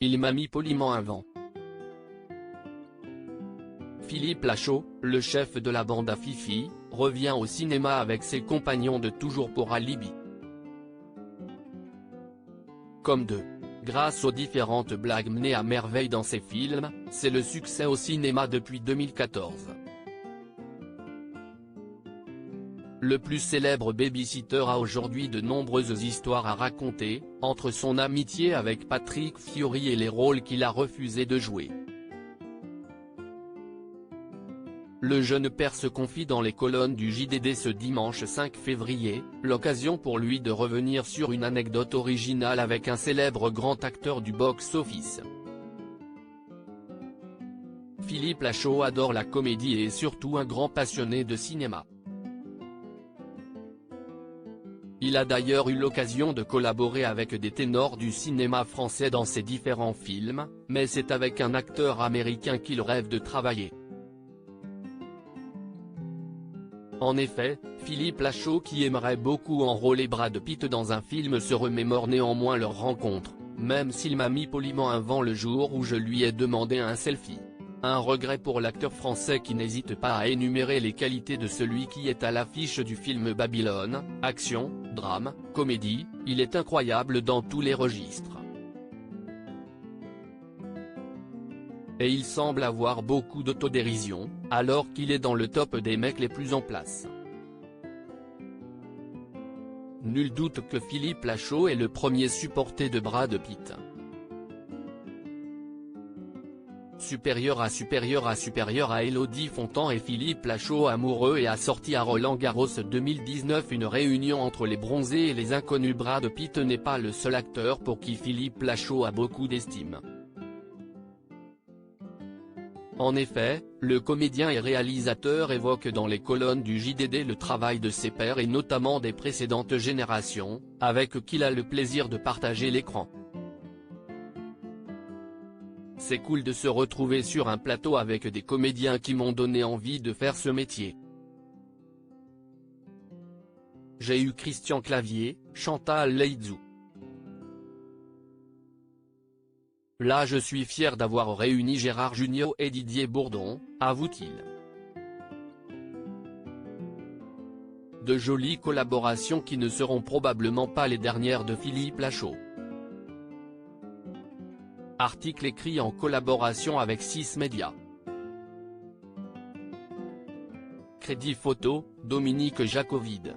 Il m'a mis poliment un vent. Philippe Lachaud, le chef de la bande à Fifi, revient au cinéma avec ses compagnons de toujours pour Alibi. Comme d'eux. Grâce aux différentes blagues menées à merveille dans ses films, c'est le succès au cinéma depuis 2014. Le plus célèbre babysitter a aujourd'hui de nombreuses histoires à raconter, entre son amitié avec Patrick Fiori et les rôles qu'il a refusé de jouer. Le jeune père se confie dans les colonnes du JDD ce dimanche 5 février, l'occasion pour lui de revenir sur une anecdote originale avec un célèbre grand acteur du box-office. Philippe Lachaud adore la comédie et est surtout un grand passionné de cinéma. Il a d'ailleurs eu l'occasion de collaborer avec des ténors du cinéma français dans ses différents films, mais c'est avec un acteur américain qu'il rêve de travailler. En effet, Philippe Lachaud qui aimerait beaucoup enrôler Brad Pitt dans un film se remémore néanmoins leur rencontre, même s'il m'a mis poliment un vent le jour où je lui ai demandé un selfie. Un regret pour l'acteur français qui n'hésite pas à énumérer les qualités de celui qui est à l'affiche du film Babylone, action, drame, comédie, il est incroyable dans tous les registres. Et il semble avoir beaucoup d'autodérision, alors qu'il est dans le top des mecs les plus en place. Nul doute que Philippe Lachaud est le premier supporter de Brad Pitt. Supérieur à Élodie Fontan et Philippe Lachaud amoureux et a sorti à Roland-Garros 2019 une réunion entre les bronzés et les inconnus. Brad Pitt n'est pas le seul acteur pour qui Philippe Lachaud a beaucoup d'estime. En effet, le comédien et réalisateur évoque dans les colonnes du JDD le travail de ses pairs et notamment des précédentes générations, avec qui il a le plaisir de partager l'écran. C'est cool de se retrouver sur un plateau avec des comédiens qui m'ont donné envie de faire ce métier. J'ai eu Christian Clavier, Chantal Laïdzou. Là je suis fier d'avoir réuni Gérard Jugnot et Didier Bourdon, avoue-t-il. De jolies collaborations qui ne seront probablement pas les dernières de Philippe Lachaud. Article écrit en collaboration avec 6 médias. Crédit photo, Dominique Jacovide.